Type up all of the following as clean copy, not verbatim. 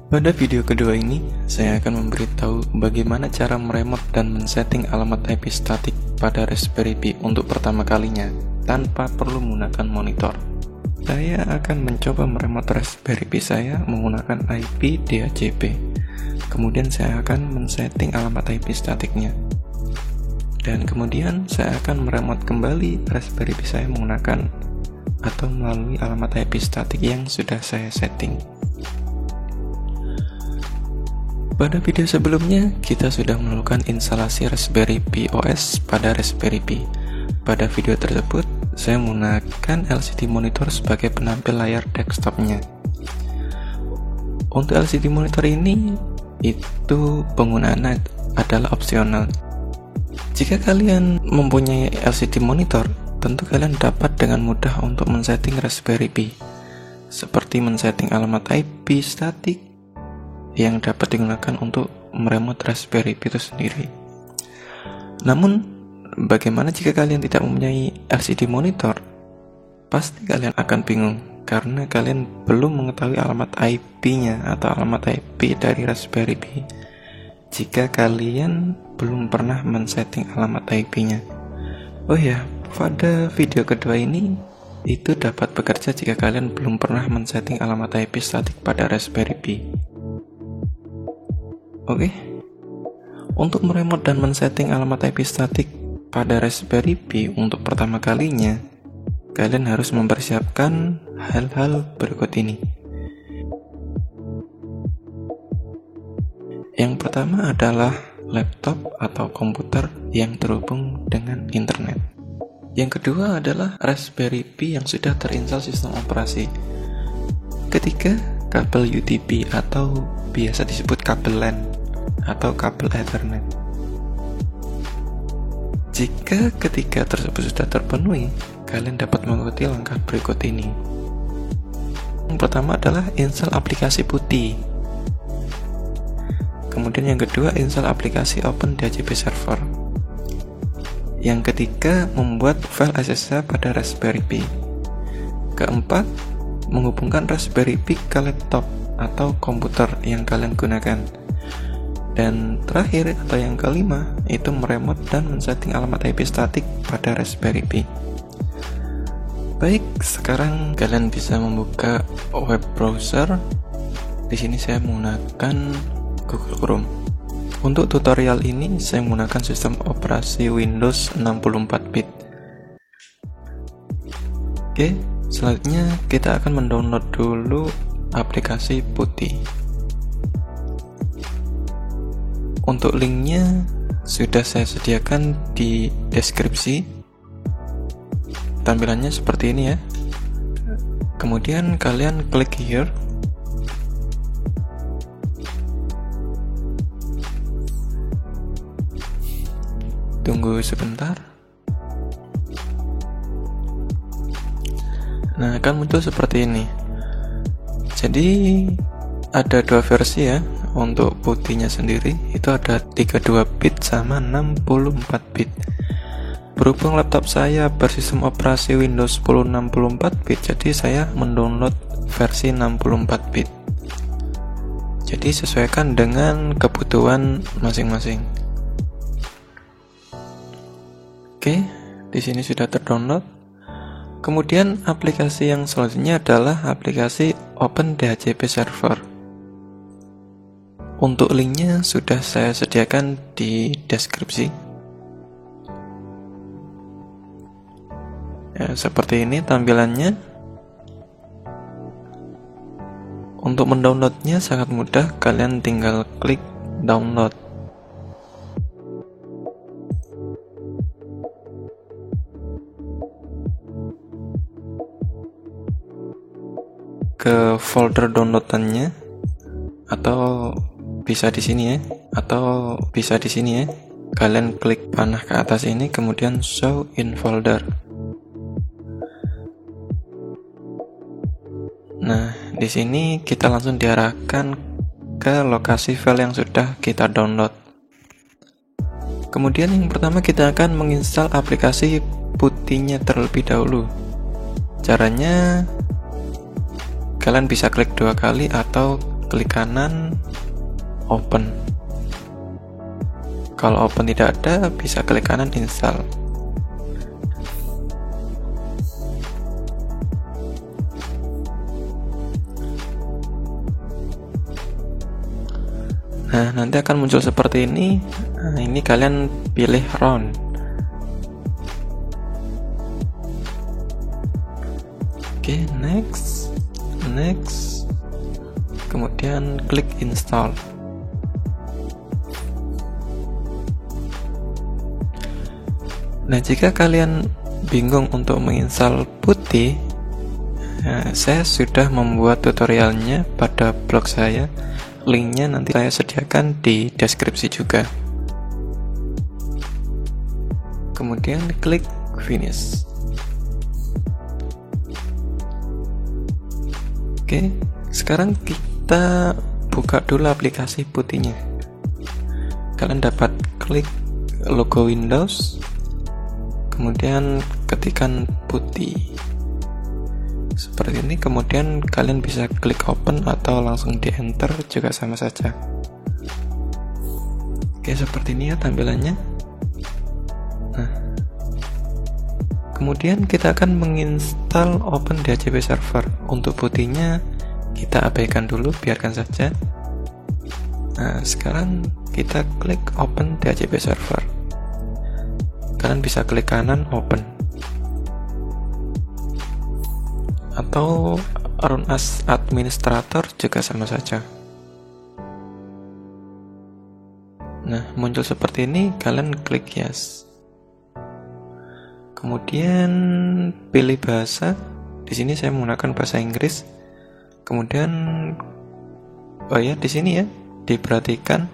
Pada video kedua ini, saya akan memberitahu bagaimana cara meremote dan men-setting alamat IP statik pada Raspberry Pi untuk pertama kalinya tanpa perlu menggunakan monitor. Saya akan mencoba meremote Raspberry Pi saya menggunakan IP DHCP. Kemudian saya akan men-setting alamat IP statiknya. Dan kemudian saya akan meremote kembali Raspberry Pi saya menggunakan atau melalui alamat IP statik yang sudah saya setting. Pada video sebelumnya, kita sudah melakukan instalasi Raspberry Pi OS pada Raspberry Pi. Pada video tersebut, saya menggunakan LCD monitor sebagai penampil layar desktopnya. Untuk LCD monitor ini, itu penggunaannya adalah opsional. Jika kalian mempunyai LCD monitor, tentu kalian dapat dengan mudah untuk men-setting Raspberry Pi, seperti men-setting alamat IP statik, yang dapat digunakan untuk meremote Raspberry Pi itu sendiri. Namun, bagaimana jika kalian tidak mempunyai LCD monitor? Pasti kalian akan bingung, karena kalian belum mengetahui alamat IP-nya atau alamat IP dari Raspberry Pi. Jika kalian belum pernah men-setting alamat IP-nya. Oh ya, pada video kedua ini, itu dapat bekerja jika kalian belum pernah men-setting alamat IP statik pada Raspberry Pi. Oke, untuk meremote dan men-setting alamat IP statik pada Raspberry Pi untuk pertama kalinya, kalian harus mempersiapkan hal-hal berikut ini. Yang pertama adalah laptop atau komputer yang terhubung dengan internet. Yang kedua adalah Raspberry Pi yang sudah terinstall sistem operasi. Ketiga, kabel UTP atau biasa disebut kabel LAN atau kabel Ethernet. Jika ketiga tersebut sudah terpenuhi, kalian dapat mengikuti langkah berikut ini. Yang pertama adalah install aplikasi putih. Kemudian yang kedua, install aplikasi Open DHCP Server. Yang ketiga, membuat file SSH pada Raspberry Pi. Keempat, menghubungkan Raspberry Pi ke laptop atau komputer yang kalian gunakan. Dan terakhir atau yang kelima, itu meremote dan men-setting alamat IP statik pada Raspberry Pi. Baik, sekarang kalian bisa membuka web browser. Di sini saya menggunakan Google Chrome. Untuk tutorial ini saya menggunakan sistem operasi Windows 64-bit. Oke, selanjutnya kita akan mendownload dulu aplikasi putih. Untuk linknya sudah saya sediakan di deskripsi. Tampilannya seperti ini ya. Kemudian kalian klik here. Tunggu sebentar. Nah, akan muncul seperti ini. Jadi ada dua versi ya. Untuk putihnya sendiri itu ada 32 bit sama 64 bit. Berhubung laptop saya bersistem operasi Windows 10 64 bit, jadi saya mendownload versi 64 bit. Jadi sesuaikan dengan kebutuhan masing-masing. Oke, di sini sudah terdownload. Kemudian aplikasi yang selanjutnya adalah aplikasi Open DHCP Server. Untuk linknya sudah saya sediakan di deskripsi. Ya, seperti ini tampilannya. Untuk mendownloadnya sangat mudah, kalian tinggal klik download. Ke folder downloadannya, atau bisa di sini ya, atau bisa di sini ya. Kalian klik panah ke atas ini, kemudian show in folder. Nah, di sini kita langsung diarahkan ke lokasi file yang sudah kita download. Kemudian yang pertama kita akan menginstal aplikasi putihnya terlebih dahulu. Caranya kalian bisa klik 2 kali atau klik kanan, open. Kalau open tidak ada, bisa klik kanan, install. Nah, nanti akan muncul seperti ini. Nah, ini kalian pilih round. Oke, next. Kemudian klik install. Nah, jika kalian bingung untuk menginstal putih, saya sudah membuat tutorialnya pada blog saya. Linknya nanti saya sediakan di deskripsi juga. Kemudian klik finish. Oke, sekarang kita buka dulu aplikasi putihnya. Kalian dapat klik logo Windows, kemudian ketikkan putih seperti ini, kemudian kalian bisa klik open atau langsung di enter juga sama saja. Oke, seperti ini ya tampilannya. Nah, kemudian kita akan menginstal OpenDHCP Server. Untuk putihnya kita abaikan dulu, biarkan saja. Nah, sekarang kita klik OpenDHCP Server. Kalian bisa klik kanan, open, atau run as administrator juga sama saja. Nah, muncul seperti ini, kalian klik yes. Kemudian pilih bahasa. Di sini saya menggunakan bahasa Inggris. Kemudian di sini ya, diperhatikan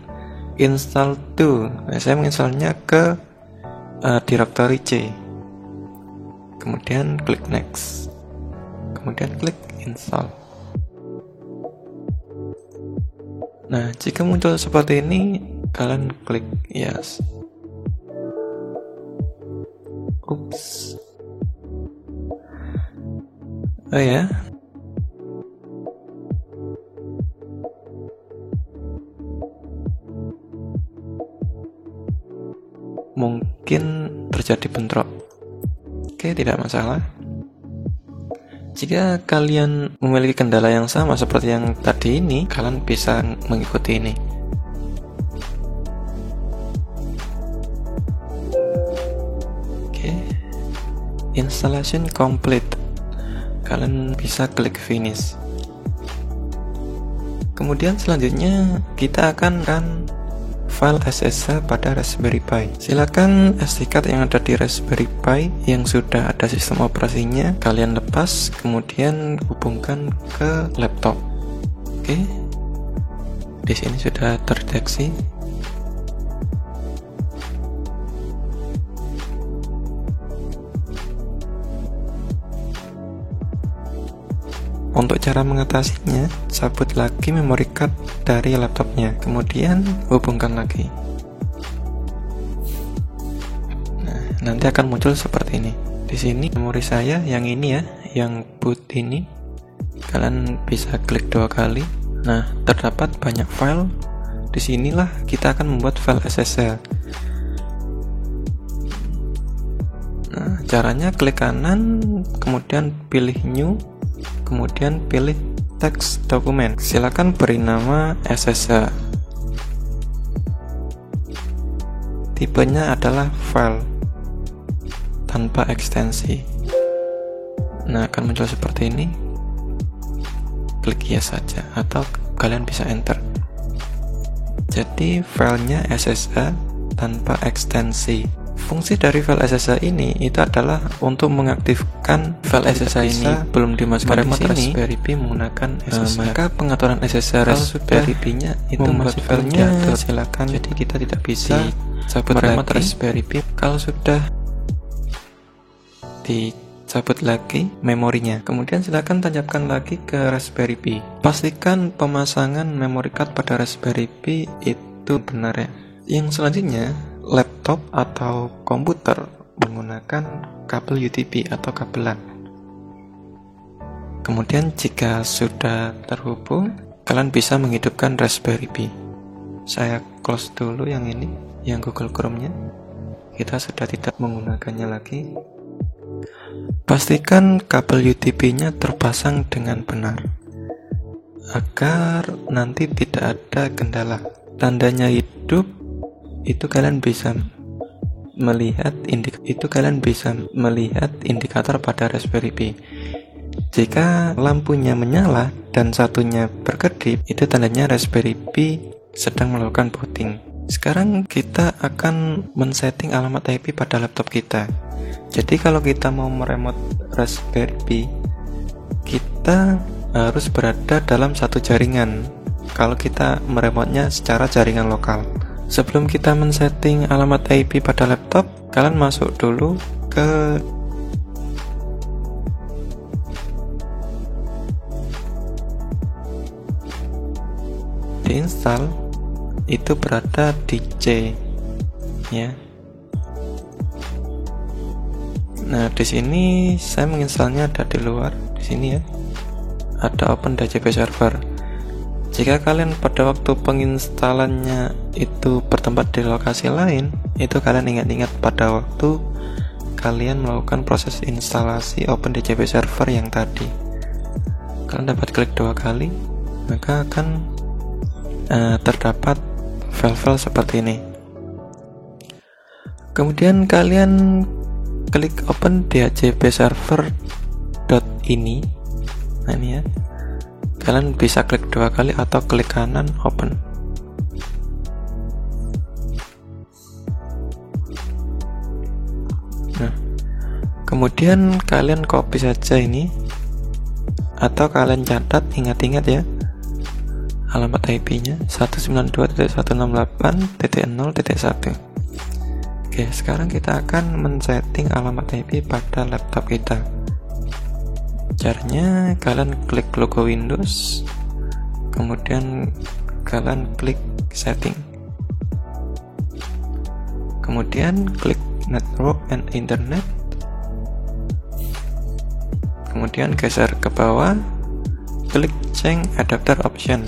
install to. Nah, saya menginstalnya ke directory C. Kemudian klik next. Kemudian klik install. Nah, jika muncul seperti ini, kalian klik yes. Ups. Mungkin terjadi bentrok. Oke, tidak masalah. Jika kalian memiliki kendala yang sama seperti yang tadi ini, kalian bisa mengikuti ini. Oke, installation complete. Kalian bisa klik finish. Kemudian selanjutnya kita akan file SSH pada Raspberry Pi. Silakan SD card yang ada di Raspberry Pi yang sudah ada sistem operasinya kalian lepas, kemudian hubungkan ke laptop. Oke, di sini sudah terdeteksi. Untuk cara mengatasinya, cabut lagi memory card dari laptopnya, kemudian hubungkan lagi. Nah, nanti akan muncul seperti ini. Di sini memori saya yang ini ya, yang boot ini. Kalian bisa klik 2 kali. Nah, terdapat banyak file. Disinilah kita akan membuat file SSH. Nah, caranya klik kanan, kemudian pilih new, kemudian pilih teks dokumen. Silakan beri nama SSH. Tipenya adalah file tanpa ekstensi. Nah, akan muncul seperti ini. Klik yes saja atau kalian bisa enter. Jadi filenya SSH tanpa ekstensi. Fungsi dari file SSH ini itu adalah untuk mengaktifkan file SSH ini belum dimasukkan di sini. Raspberry Pi menggunakan SSH. Maka pengaturan SSH Raspberry Pi-nya itu masih filenya silakan. Jadi kita tidak bisa cabut lagi Raspberry Pi. Kalau sudah dicabut lagi memorinya, kemudian silakan tancapkan lagi ke Raspberry Pi. Pastikan pemasangan memory card pada Raspberry Pi itu benar ya. Yang selanjutnya, laptop atau komputer menggunakan kabel UTP atau kabelan. Kemudian jika sudah terhubung, kalian bisa menghidupkan Raspberry Pi. Saya close dulu yang ini, yang Google Chrome-nya. Kita sudah tidak menggunakannya lagi. Pastikan kabel UTP-nya terpasang dengan benar agar nanti tidak ada kendala. Tandanya hidup itu kalian bisa melihat indikator pada Raspberry Pi. Jika lampunya menyala dan satunya berkedip, itu tandanya Raspberry Pi sedang melakukan booting. Sekarang kita akan men-setting alamat IP pada laptop kita. Jadi kalau kita mau meremote Raspberry Pi, kita harus berada dalam satu jaringan. Kalau kita meremotenya secara jaringan lokal. Sebelum kita men-setting alamat IP pada laptop, kalian masuk dulu ke diinstal, itu berada di C ya. Nah, di sini saya menginstalnya ada di luar, di sini ya. Ada Open DHCP Server. Jika kalian pada waktu penginstalannya itu bertempat di lokasi lain, itu kalian ingat-ingat pada waktu kalian melakukan proses instalasi Open DHCP Server yang tadi. Kalian dapat klik 2 kali, maka akan terdapat file-file seperti ini. Kemudian kalian klik Open DHCP Server.ini. Nah ini ya. Kalian bisa klik 2 kali atau klik kanan open. Nah, kemudian kalian copy saja ini, atau kalian catat, ingat-ingat ya, alamat IP-nya 192.168.0.1. Oke, sekarang kita akan men-setting alamat IP pada laptop kita. Caranya kalian klik logo Windows, kemudian kalian klik setting, kemudian klik network and internet, kemudian geser ke bawah, klik change adapter option.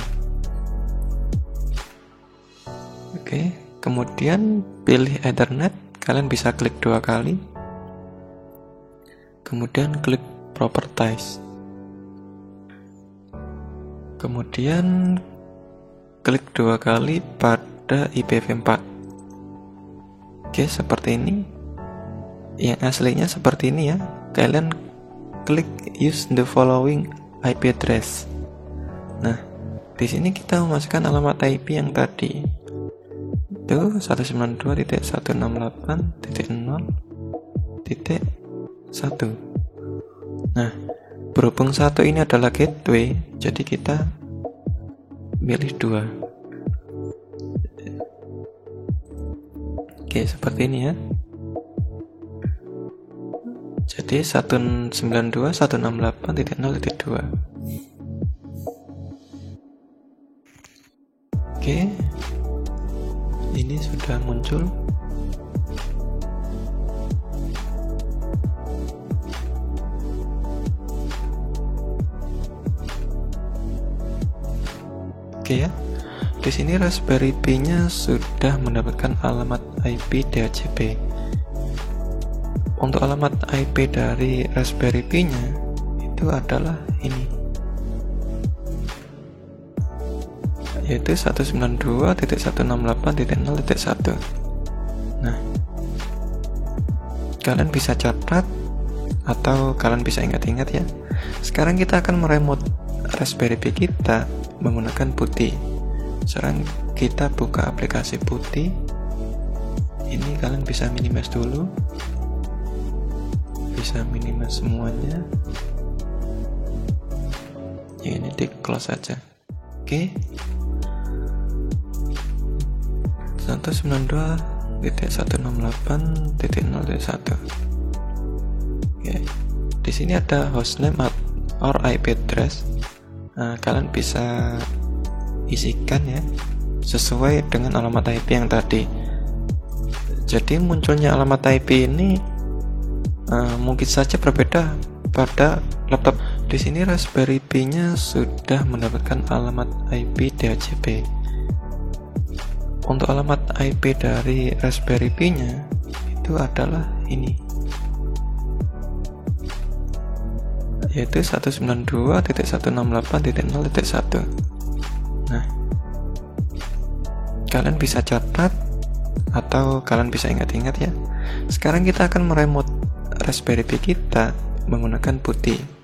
Oke, kemudian pilih Ethernet, kalian bisa klik 2 kali, kemudian klik Properties, kemudian klik 2 kali pada IPv4. Oke, seperti ini. Yang aslinya seperti ini ya. Kalian klik use the following IP address. Nah, di sini kita memasukkan alamat IP yang tadi. Itu 192.168.0.1. Nah, berhubung 1 ini adalah gateway, jadi kita pilih 2. Oke, seperti ini ya. Jadi 192.168.0.2. Oke, ini sudah muncul. Oke ya, di sini Raspberry Pi-nya sudah mendapatkan alamat IP DHCP. Untuk alamat IP dari Raspberry Pi-nya itu adalah ini, yaitu 192.168.0.1. Nah, kalian bisa catat atau kalian bisa ingat-ingat ya. Sekarang kita akan meremote Raspberry Pi kita menggunakan PuTTY. Sekarang kita buka aplikasi PuTTY. Ini kalian bisa minimize dulu, bisa minimize semuanya ya, ini di close saja. Oke, 192.168.0.1. Oke, di sini ada hostname or IP address. Nah, kalian bisa isikan ya sesuai dengan alamat IP yang tadi. Jadi munculnya alamat IP ini mungkin saja berbeda pada laptop. di sini Raspberry Pi-nya sudah mendapatkan alamat IP DHCP. Untuk alamat IP dari Raspberry Pi-nya itu adalah ini, yaitu 192.168.0.1. Nah, kalian bisa catat atau kalian bisa ingat-ingat ya. Sekarang kita akan meremote Raspberry Pi kita menggunakan PuTTY.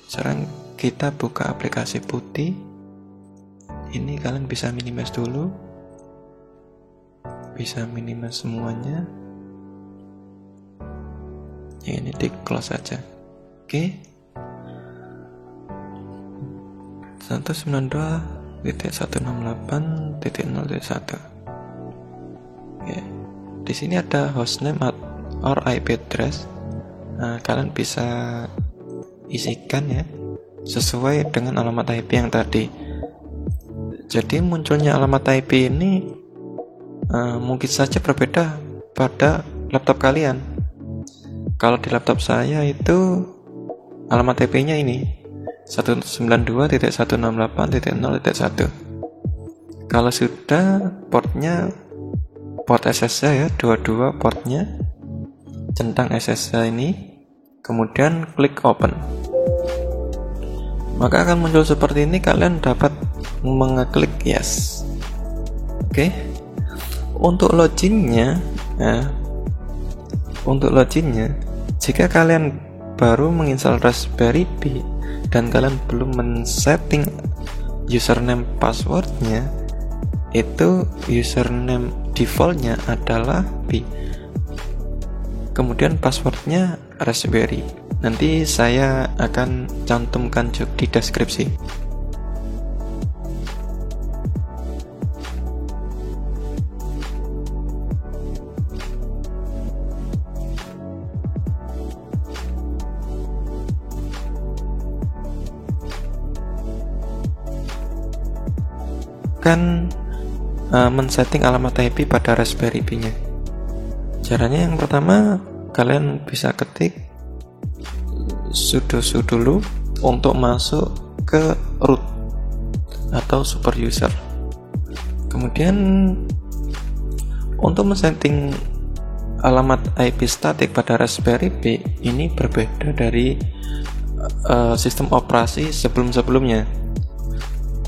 Sekarang kita buka aplikasi PuTTY. Ini kalian bisa minimize dulu, bisa minimize semuanya. Ini di close saja. Oke. 192.168.0.1. Oke. Di sini ada hostname or IP address. Nah, kalian bisa isikan ya sesuai dengan alamat IP yang tadi. Jadi munculnya alamat IP ini mungkin saja berbeda pada laptop kalian. Kalau di laptop saya itu alamat IP-nya ini 192.168.0.1. Kalau sudah portnya port SSH ya, dua portnya, centang SSH ini, kemudian klik open, maka akan muncul seperti ini. Kalian dapat mengeklik yes. Oke. Untuk loginnya jika kalian baru menginstal Raspberry Pi dan kalian belum men-setting username passwordnya, itu username defaultnya adalah Pi, kemudian passwordnya Raspberry. Nanti saya akan cantumkan di deskripsi. Kan men-setting alamat IP pada Raspberry Pi-nya. Caranya yang pertama, kalian bisa ketik sudo dulu untuk masuk ke root atau super user. Kemudian untuk men-setting alamat IP statik pada Raspberry Pi ini berbeda dari sistem operasi sebelum-sebelumnya.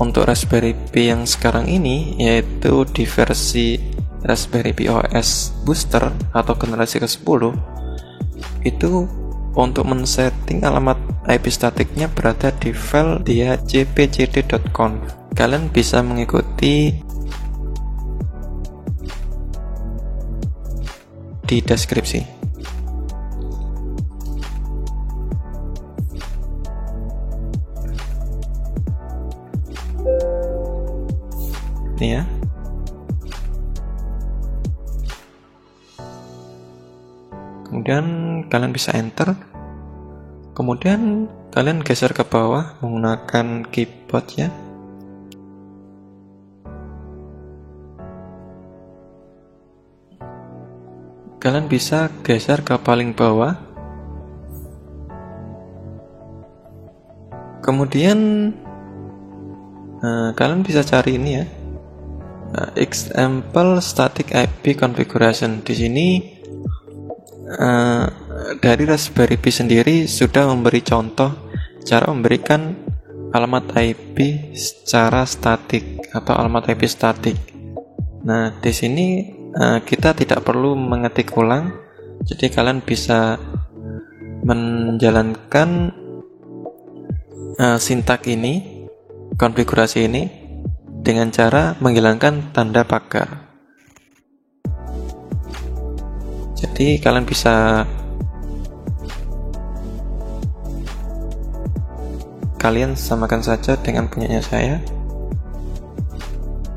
Untuk Raspberry Pi yang sekarang ini, yaitu di versi Raspberry Pi OS Booster atau generasi ke-10, itu untuk men-setting alamat IP statiknya berada di file dhcpcd.conf. Kalian bisa mengikuti di deskripsi. Ini ya. Kemudian kalian bisa enter. Kemudian kalian geser ke bawah menggunakan keyboard ya. Kalian bisa geser ke paling bawah. Kemudian kalian bisa cari ini ya. Example static IP configuration. Di sini dari Raspberry Pi sendiri sudah memberi contoh cara memberikan alamat IP secara statik atau alamat IP statik. Nah, di sini kita tidak perlu mengetik ulang, jadi kalian bisa menjalankan sintak ini, konfigurasi ini dengan cara menghilangkan tanda pagar. Jadi kalian bisa samakan saja dengan punyanya saya.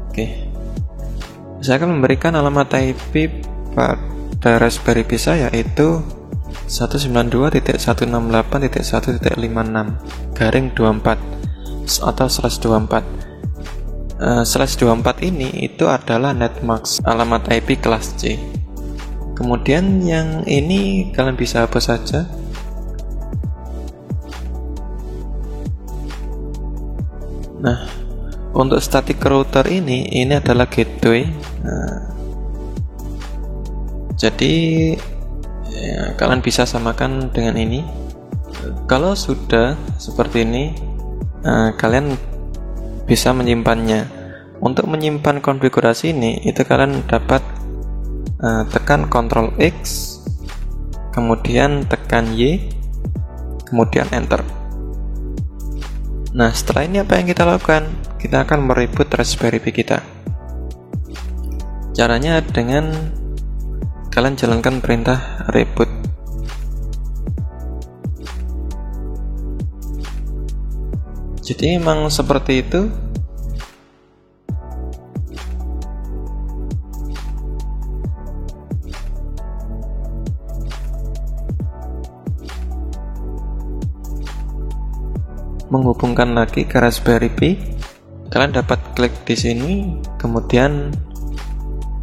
Oke. Saya akan memberikan alamat IP pada Raspberry Pi saya, yaitu 192.168.1.56/24 atau /24. /24 ini itu adalah netmask, alamat IP kelas C. Kemudian yang ini kalian bisa hapus saja. Nah, untuk static router ini adalah gateway. Jadi ya, kalian bisa samakan dengan ini. Kalau sudah seperti ini, kalian bisa menyimpannya. Untuk menyimpan konfigurasi ini, itu kalian dapat tekan Ctrl X, kemudian tekan Y, kemudian Enter. Nah, setelah ini apa yang kita lakukan? Kita akan mereboot Raspberry Pi kita. Caranya dengan kalian jalankan perintah reboot. Jadi memang seperti itu. Menghubungkan lagi ke Raspberry Pi, kalian dapat klik di sini, kemudian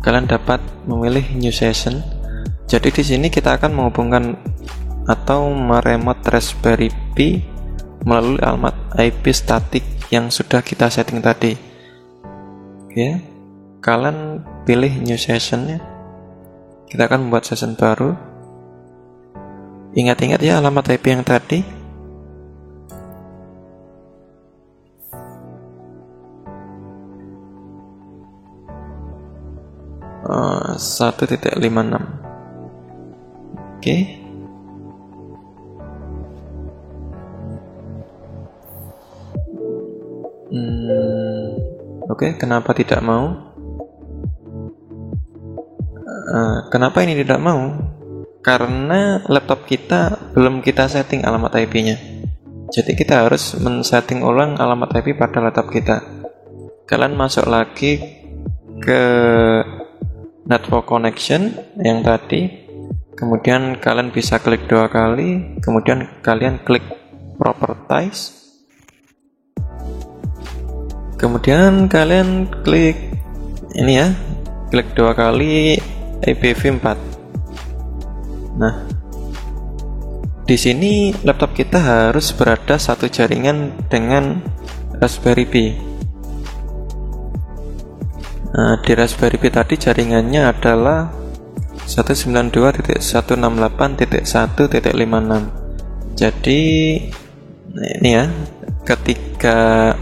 kalian dapat memilih New Session. Jadi di sini kita akan menghubungkan atau meremote Raspberry Pi melalui alamat IP static yang sudah kita setting tadi. Oke, kalian pilih New Session-nya. Kita akan membuat session baru. Ingat-ingat ya alamat IP yang tadi. 1.56. Oke. Oke, kenapa tidak mau? Kenapa ini tidak mau? Karena laptop kita belum kita setting alamat IP-nya. Jadi kita harus men-setting ulang alamat IP pada laptop kita. Kalian masuk lagi ke network connection yang tadi, kemudian kalian bisa klik 2 kali, kemudian kalian klik properties, kemudian kalian klik ini ya, klik 2 kali IPv4. Nah, di sini laptop kita harus berada satu jaringan dengan Raspberry Pi. Nah, di Raspberry Pi tadi jaringannya adalah 192.168.1.56. Jadi ini ya, ketika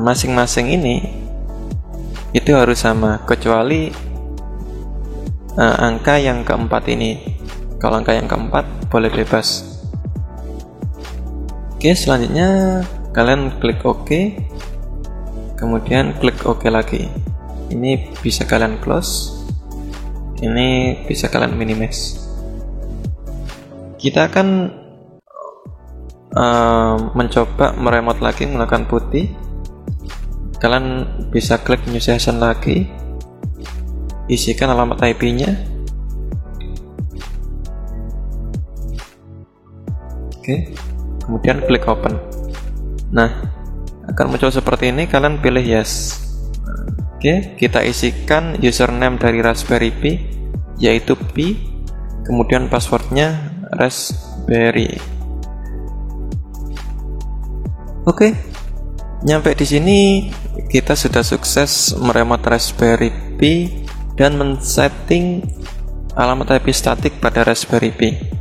masing-masing ini itu harus sama, kecuali angka yang keempat ini. Kalau angka yang keempat boleh bebas. Oke, selanjutnya kalian klik OK, kemudian klik OK lagi. Ini bisa kalian close, ini bisa kalian minimize. Kita akan mencoba meremote lagi menggunakan putih. Kalian bisa klik New Session lagi, isikan alamat IP-nya. Oke, kemudian klik Open. Nah, akan muncul seperti ini, kalian pilih yes. Oke, kita isikan username dari Raspberry Pi, yaitu Pi, kemudian passwordnya Raspberry. Oke, nyampe di sini kita sudah sukses meremote Raspberry Pi dan men-setting alamat IP statik pada Raspberry Pi.